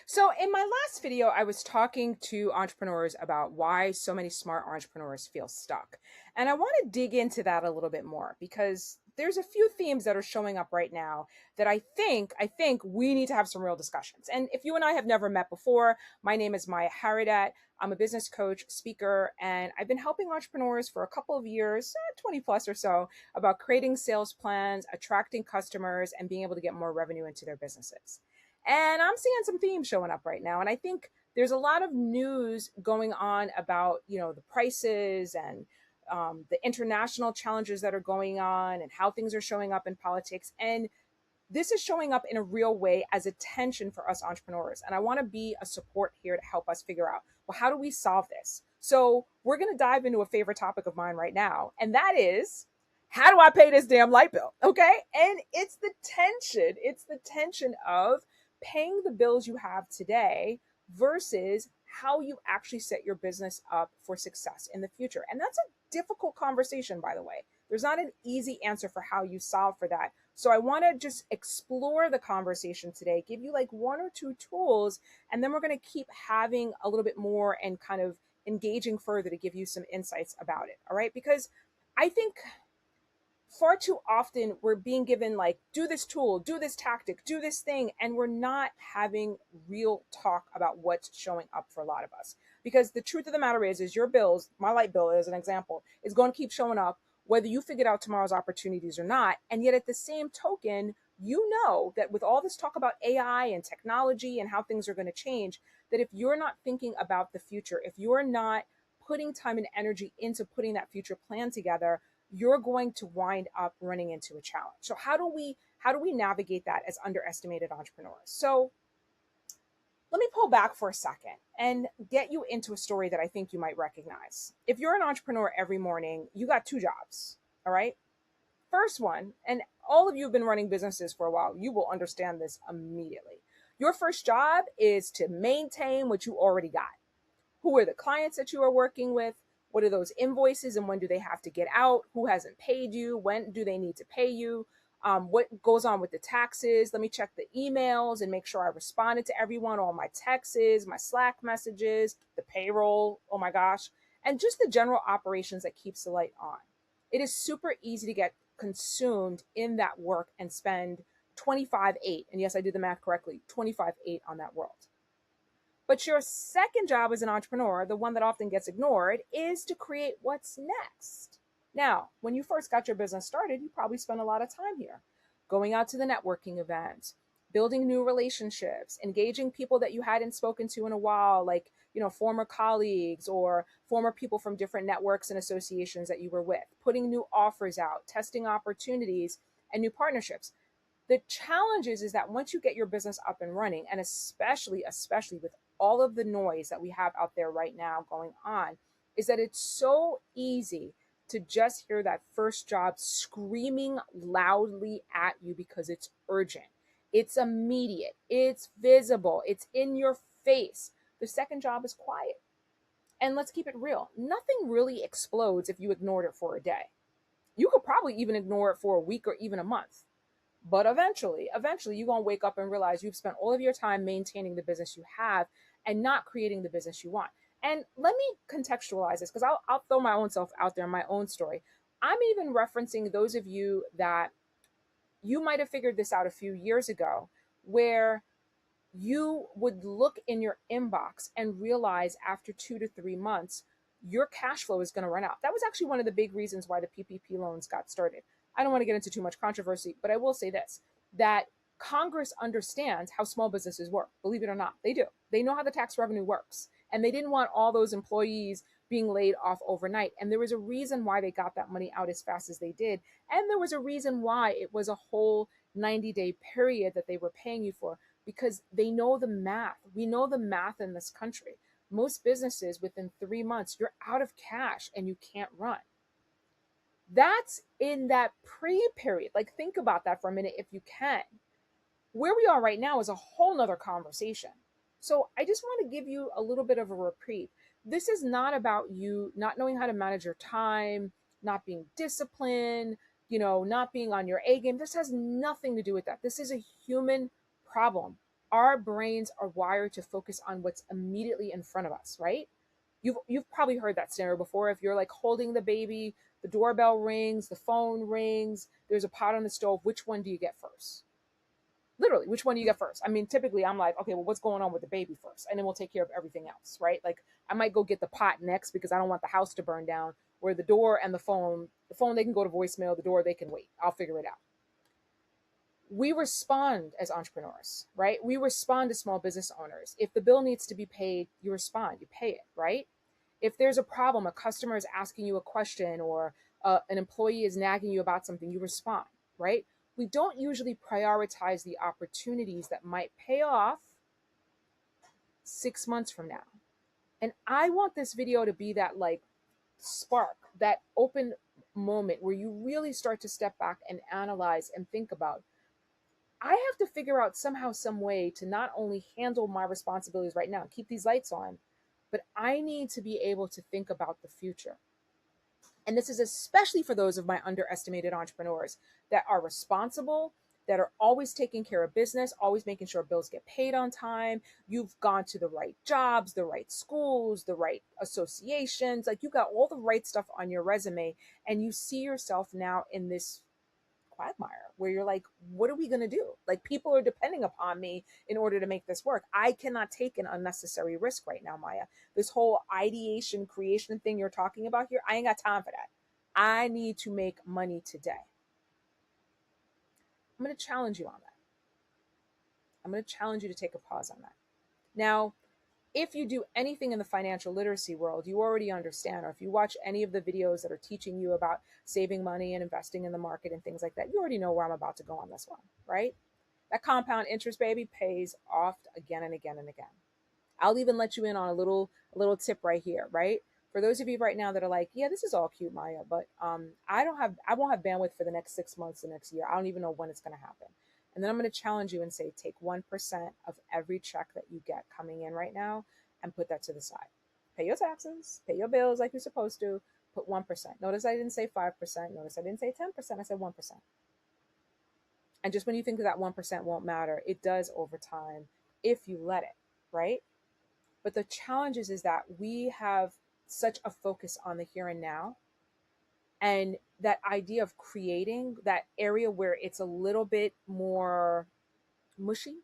So, in my last video, I was talking to entrepreneurs about why so many smart entrepreneurs feel stuck. And I want to dig into that a little bit more because there's a few themes that are showing up right now that I think we need to have some real discussions. And if you and I have never met before, my name is Maya Haridat. I'm a business coach, speaker, and I've been helping entrepreneurs for a couple of years, 20 plus or so, about creating sales plans, attracting customers, and being able to get more revenue into their businesses. And I'm seeing some themes showing up right now. And I think there's a lot of news going on about, the prices and the international challenges that are going on and how things are showing up in politics. And this is showing up in a real way as a tension for us entrepreneurs. And I want to be a support here to help us figure out, well, how do we solve this? So we're going to dive into a favorite topic of mine right now. And that is, how do I pay this damn light bill? Okay. And it's the tension. It's the tension of paying the bills you have today versus how you actually set your business up for success in the future. And that's a difficult conversation, by the way. There's not an easy answer for how you solve for that. So I want to just explore the conversation today, give you like one or two tools, and then we're going to keep having a little bit more and kind of engaging further to give you some insights about it. All right. Because I think far too often we're being given like, do this tool, do this tactic, do this thing, and we're not having real talk about what's showing up for a lot of us. Because the truth of the matter is your bills, my light bill as an example, is going to keep showing up whether you figured out tomorrow's opportunities or not. And yet at the same token, you know that with all this talk about AI and technology and how things are going to change, that if you're not thinking about the future, if you're not putting time and energy into putting that future plan together, you're going to wind up running into a challenge. So how do we navigate that as underestimated entrepreneurs? So let me pull back for a second and get you into a story that I think you might recognize. If you're an entrepreneur every morning, you got two jobs. All right. First one, and all of you have been running businesses for a while, you will understand this immediately. Your first job is to maintain what you already got. Who are the clients that you are working with? What are those invoices and when do they have to get out? Who hasn't paid you? When do they need to pay you? What goes on with the taxes? Let me check the emails and make sure I responded to everyone, all my texts, my Slack messages, the payroll, oh my gosh, and just the general operations that keeps the light on. It is super easy to get consumed in that work and spend 25/8. And yes, I did the math correctly, 25/8 on that world. But your second job as an entrepreneur, the one that often gets ignored, is to create what's next. Now, when you first got your business started, you probably spent a lot of time here, going out to the networking events, building new relationships, engaging people that you hadn't spoken to in a while, like, former colleagues or former people from different networks and associations that you were with, putting new offers out, testing opportunities and new partnerships. The challenge is that once you get your business up and running, and especially with all of the noise that we have out there right now going on, is that it's so easy to just hear that first job screaming loudly at you because it's urgent, it's immediate, it's visible, it's in your face. The second job is quiet. And let's keep it real. Nothing really explodes if you ignored it for a day. You could probably even ignore it for a week or even a month. But eventually you're going to wake up and realize you've spent all of your time maintaining the business you have and not creating the business you want. And let me contextualize this because I'll throw my own self out there, my own story. I'm even referencing those of you that you might have figured this out a few years ago, where you would look in your inbox and realize after 2 to 3 months, your cash flow is going to run out. That was actually one of the big reasons why the PPP loans got started. I don't want to get into too much controversy, but I will say this, that Congress understands how small businesses work. Believe it or not, they do. They know how the tax revenue works. And they didn't want all those employees being laid off overnight. And there was a reason why they got that money out as fast as they did. And there was a reason why it was a whole 90-day period that they were paying you for, because they know the math. We know the math in this country. Most businesses, within 3 months, you're out of cash and you can't run. That's in that pre-period. Like, think about that for a minute if you can. Where we are right now is a whole nother conversation. So I just want to give you a little bit of a reprieve. This is not about you not knowing how to manage your time, not being disciplined, not being on your A game. This has nothing to do with that. This is a human problem. Our brains are wired to focus on what's immediately in front of us, right? You've probably heard that scenario before. If you're like holding the baby, the doorbell rings, the phone rings, there's a pot on the stove, which one do you get first? Literally, which one do you get first? I mean, typically I'm like, okay, well, what's going on with the baby first? And then we'll take care of everything else, right? Like I might go get the pot next because I don't want the house to burn down, where the door and the phone, they can go to voicemail, the door, they can wait. I'll figure it out. We respond as entrepreneurs, right? We respond to small business owners. If the bill needs to be paid, you respond, you pay it, right? If there's a problem, a customer is asking you a question, or an employee is nagging you about something, you respond, right? We don't usually prioritize the opportunities that might pay off 6 months from now. And I want this video to be that like spark, that open moment where you really start to step back and analyze and think about, I have to figure out somehow, some way to not only handle my responsibilities right now, keep these lights on, but I need to be able to think about the future. And this is especially for those of my underestimated entrepreneurs that are responsible, that are always taking care of business, always making sure bills get paid on time. You've gone to the right jobs, the right schools, the right associations. Like you got all the right stuff on your resume, and you see yourself now in this quagmire where you're like, what are we going to do? Like people are depending upon me in order to make this work. I cannot take an unnecessary risk right now, Maya. This whole ideation creation thing you're talking about here, I ain't got time for that. I need to make money today. I'm going to challenge you on that. I'm going to challenge you to take a pause on that. Now, if you do anything in the financial literacy world, you already understand, or if you watch any of the videos that are teaching you about saving money and investing in the market and things like that, you already know where I'm about to go on this one, right? That compound interest, baby, pays off again and again and again. I'll even let you in on a little tip right here, right? For those of you right now that are like, yeah, this is all cute, Maya, but I won't have bandwidth for the next 6 months, the next year. I don't even know when it's going to happen. And then I'm going to challenge you and say, take 1% of every check that you get coming in right now and put that to the side. Pay your taxes, pay your bills like you're supposed to, put 1%. Notice I didn't say 5%. Notice I didn't say 10%. I said 1%. And just when you think that 1% won't matter, it does over time if you let it, right? But the challenge is that we have such a focus on the here and now. And that idea of creating that area where it's a little bit more mushy,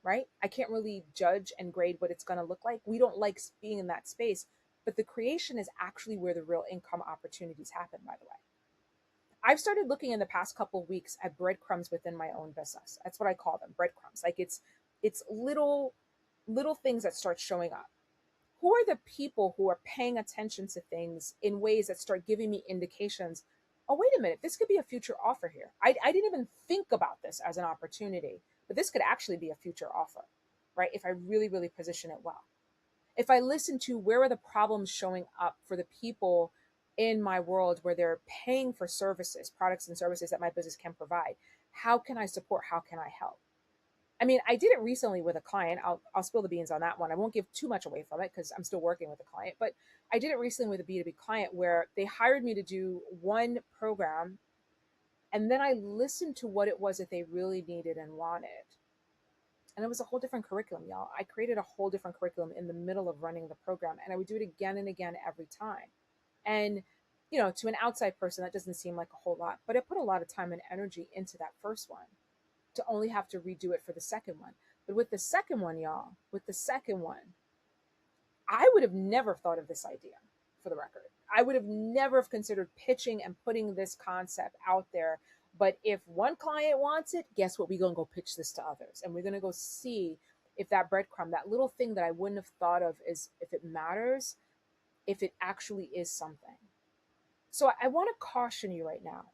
right? I can't really judge and grade what it's going to look like. We don't like being in that space, but the creation is actually where the real income opportunities happen, by the way. I've started looking in the past couple of weeks at breadcrumbs within my own business. That's what I call them, breadcrumbs. Like it's little things that start showing up. Who are the people who are paying attention to things in ways that start giving me indications? Oh, wait a minute, this could be a future offer here. I didn't even think about this as an opportunity, but this could actually be a future offer, right? If I really, really position it well. If I listen to where are the problems showing up for the people in my world where they're paying for services, products and services that my business can provide, how can I support? How can I help? I mean, I did it recently with a client. I'll spill the beans on that one. I won't give too much away from it because I'm still working with a client, but I did it recently with a B2B client where they hired me to do one program, and then I listened to what it was that they really needed and wanted. And it was a whole different curriculum, y'all. I created a whole different curriculum in the middle of running the program, and I would do it again and again every time. And, to an outside person, that doesn't seem like a whole lot, but I put a lot of time and energy into that first one to only have to redo it for the second one. But with the second one, y'all, with the second one, I would have never thought of this idea, for the record. I would have never have considered pitching and putting this concept out there. But if one client wants it, guess what? We're going to go pitch this to others. And we're going to go see if that breadcrumb, that little thing that I wouldn't have thought of is if it matters, if it actually is something. So I want to caution you right now.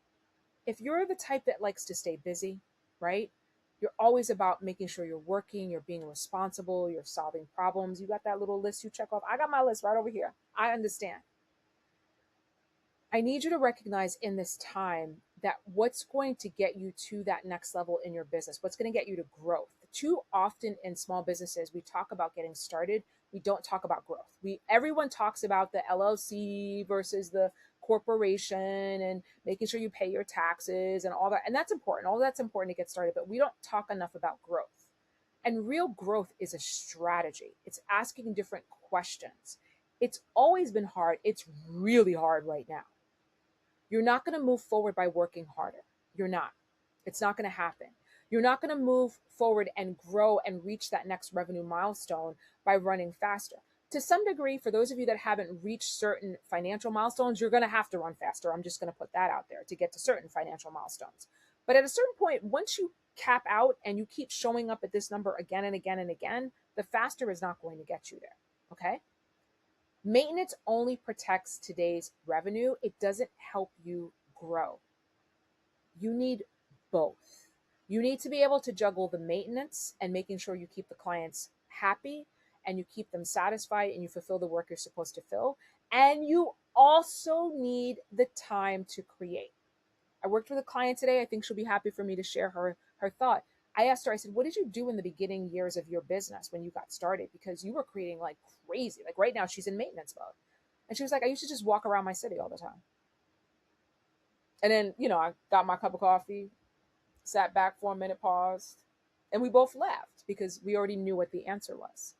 If you're the type that likes to stay busy, right? You're always about making sure you're working, you're being responsible, you're solving problems. You got that little list you check off. I got my list right over here. I understand. I need you to recognize in this time that what's going to get you to that next level in your business, what's going to get you to growth. Too often in small businesses, we talk about getting started. We don't talk about growth. Everyone talks about the LLC versus the corporation and making sure you pay your taxes and all that. And that's important. All that's important to get started, but we don't talk enough about growth. And real growth is a strategy. It's asking different questions. It's always been hard. It's really hard right now. You're not going to move forward by working harder. You're not. It's not going to happen. You're not going to move forward and grow and reach that next revenue milestone by running faster. To some degree, for those of you that haven't reached certain financial milestones, you're going to have to run faster. I'm just going to put that out there to get to certain financial milestones. But at a certain point, once you cap out and you keep showing up at this number again and again and again, the faster is not going to get you there. Okay? Maintenance only protects today's revenue. It doesn't help you grow. You need both. You need to be able to juggle the maintenance and making sure you keep the clients happy and you keep them satisfied and you fulfill the work you're supposed to fill. And you also need the time to create. I worked with a client today. I think she'll be happy for me to share her thought. I asked her, I said, what did you do in the beginning years of your business when you got started? Because you were creating like crazy. Like right now, she's in maintenance mode. And she was like, I used to just walk around my city all the time. And then, I got my cup of coffee, sat back for a minute, paused, and we both laughed because we already knew what the answer was.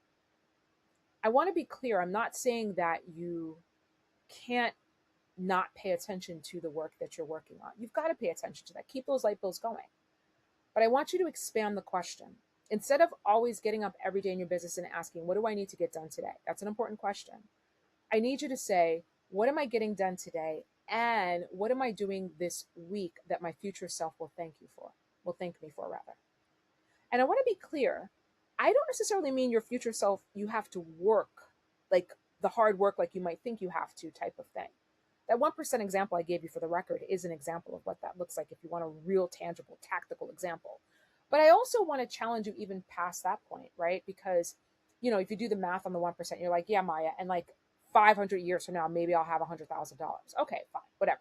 I want to be clear. I'm not saying that you can't not pay attention to the work that you're working on. You've got to pay attention to that. Keep those light bills going. But I want you to expand the question. Instead of always getting up every day in your business and asking, what do I need to get done today? That's an important question. I need you to say, what am I getting done today? And what am I doing this week that my future self will thank me for rather. And I want to be clear. I don't necessarily mean your future self, you have to work like the hard work, like you might think you have to type of thing. That 1% example I gave you for the record is an example of what that looks like if you want a real tangible tactical example. But I also want to challenge you even past that point, right? Because, if you do the math on the 1%, you're like, yeah, Maya, and like 500 years from now, maybe I'll have $100,000. Okay, fine, whatever.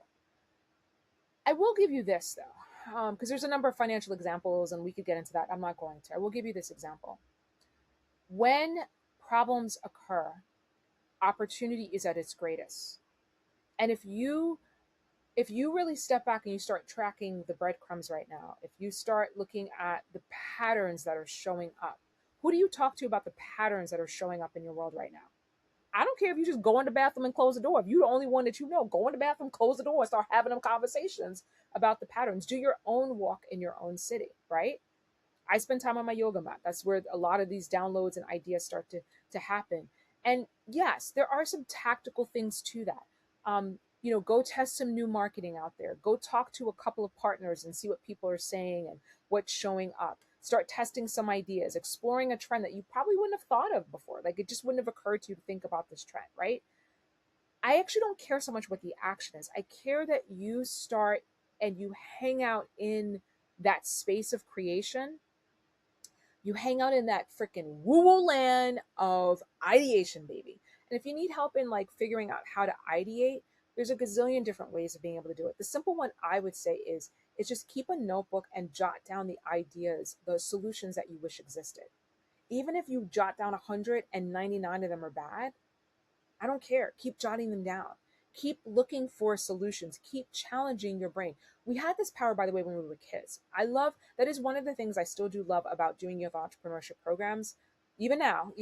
I will give you this though, because there's a number of financial examples and we could get into that. I'm not going to. I will give you this example. When problems occur, opportunity is at its greatest. And if you really step back and you start tracking the breadcrumbs right now, if you start looking at the patterns that are showing up, who do you talk to about the patterns that are showing up in your world right now? I don't care if you just go in the bathroom and close the door. If you're the only one that go in the bathroom, close the door, and start having them conversations about the patterns. Do your own walk in your own city, right? I spend time on my yoga mat. That's where a lot of these downloads and ideas start to happen. And yes, there are some tactical things to that. Go test some new marketing out there. Go talk to a couple of partners and see what people are saying and what's showing up. Start testing some ideas, exploring a trend that you probably wouldn't have thought of before. Like it just wouldn't have occurred to you to think about this trend, right? I actually don't care so much what the action is. I care that you start and you hang out in that space of creation. You hang out in that freaking woo-woo land of ideation, baby. And if you need help in like figuring out how to ideate, there's a gazillion different ways of being able to do it. The simple one I would say is just keep a notebook and jot down the ideas, the solutions that you wish existed. Even if you jot down 199 of them are bad, I don't care. Keep jotting them down. Keep looking for solutions. Keep challenging your brain. We had this power, by the way, when we were kids. That is one of the things I still do love about doing youth entrepreneurship programs. Even now,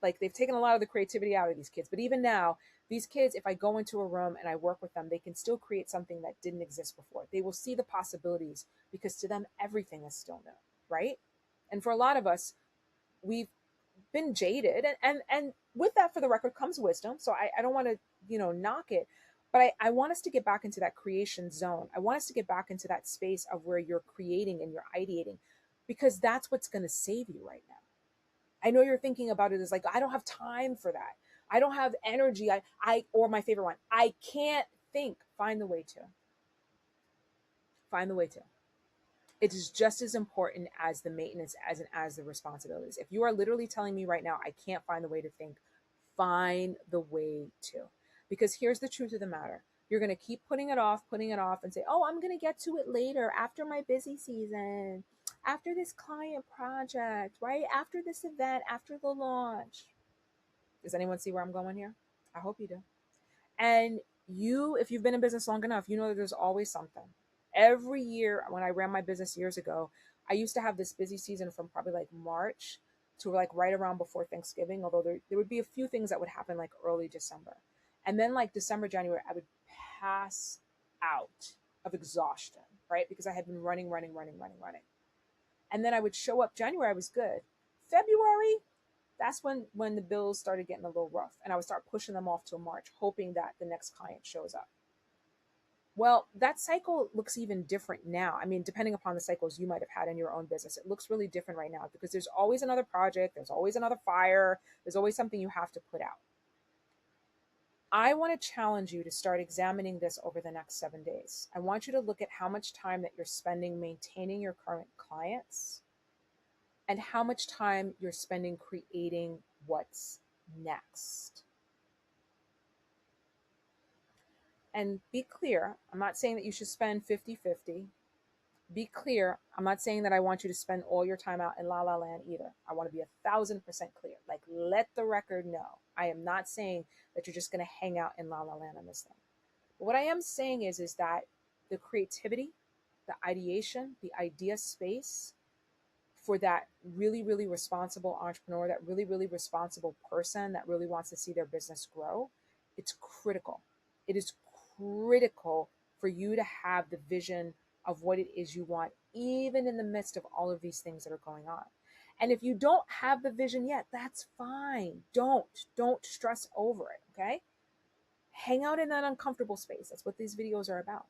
like they've taken a lot of the creativity out of these kids, but even now, these kids, if I go into a room and I work with them, they can still create something that didn't exist before. They will see the possibilities because to them, everything is still new, right? And for a lot of us, we've been jaded and with that, for the record, comes wisdom. So I don't want to, knock it, but I want us to get back into that creation zone. I want us to get back into that space of where you're creating and you're ideating, because that's what's going to save you right now. I know you're thinking about it as like, I don't have time for that. I don't have energy. Or my favorite one, I can't think. Find the way to. Find the way to. It is just as important as the maintenance as the responsibilities. If you are literally telling me right now, I can't find the way to think, find the way to. Because here's the truth of the matter. You're going to keep putting it off and say, oh, I'm going to get to it later after my busy season, after this client project, right? After this event, after the launch. Does anyone see where I'm going here? I hope you do. And if you've been in business long enough, you know that there's always something. Every year when I ran my business years ago, I used to have this busy season from probably like March to like right around before Thanksgiving, although there would be a few things that would happen like early December. And then like December, January, I would pass out of exhaustion, right? Because I had been running. And then I would show up January, I was good. February, that's when the bills started getting a little rough, and I would start pushing them off till March, hoping that the next client shows up. Well, that cycle looks even different now. I mean, depending upon the cycles you might have had in your own business, it looks really different right now because there's always another project, there's always another fire, there's always something you have to put out. I want to challenge you to start examining this over the next 7 days. I want you to look at how much time that you're spending maintaining your current clients and how much time you're spending creating what's next. And be clear, I'm not saying that you should spend 50-50. Be clear, I'm not saying that I want you to spend all your time out in la la land either. I want to be 1,000% clear. Like, let the record know. I am not saying that you're just going to hang out in la la land on this thing. But what I am saying is that the creativity, the ideation, the idea space for that really, really responsible entrepreneur, that really, really responsible person that really wants to see their business grow, it's critical. It is critical for you to have the vision of what it is you want, even in the midst of all of these things that are going on. And if you don't have the vision yet, that's fine. Don't stress over it, okay? Hang out in that uncomfortable space. That's what these videos are about.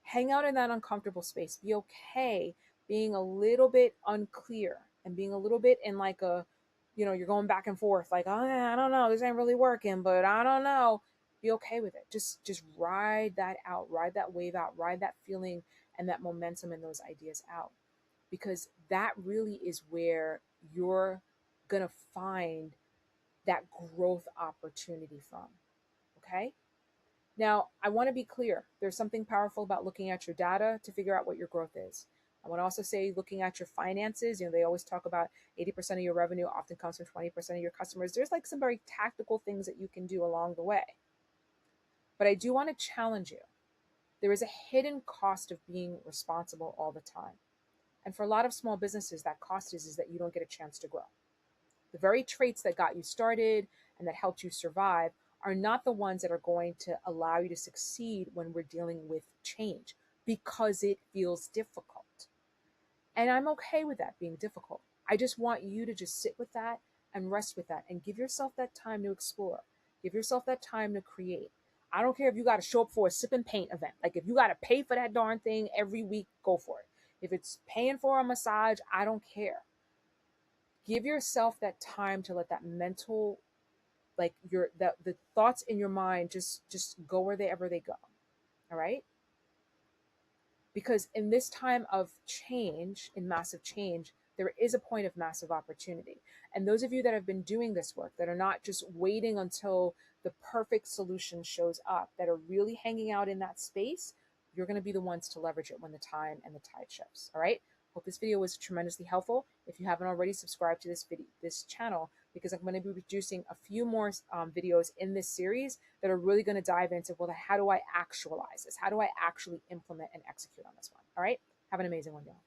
Hang out in that uncomfortable space. Be okay being a little bit unclear and being a little bit in like a, you're going back and forth, like, oh, yeah, I don't know, this ain't really working, but I don't know. Be okay with it. Just ride that out, ride that wave out, ride that feeling and that momentum and those ideas out. Because that really is where you're going to find that growth opportunity from. Okay? Now, I want to be clear. There's something powerful about looking at your data to figure out what your growth is. I want to also say looking at your finances. They always talk about 80% of your revenue often comes from 20% of your customers. There's like some very tactical things that you can do along the way. But I do want to challenge you. There is a hidden cost of being responsible all the time. And for a lot of small businesses, that cost is that you don't get a chance to grow. The very traits that got you started and that helped you survive are not the ones that are going to allow you to succeed when we're dealing with change, because it feels difficult. And I'm okay with that being difficult. I just want you to just sit with that and rest with that and give yourself that time to explore. Give yourself that time to create. I don't care if you got to show up for a sip and paint event. Like, if you got to pay for that darn thing every week, go for it. If it's paying for a massage, I don't care. Give yourself that time to let that mental, like the thoughts in your mind just go wherever they go. All right? Because in this time of change, in massive change, there is a point of massive opportunity. And those of you that have been doing this work, that are not just waiting until the perfect solution shows up, that are really hanging out in that space, you're going to be the ones to leverage it when the time and the tide shifts. All right? Hope this video was tremendously helpful. If you haven't already, subscribe to this channel, because I'm going to be producing a few more videos in this series that are really going to dive into, well, how do I actualize this? How do I actually implement and execute on this one? All right? Have an amazing one, y'all.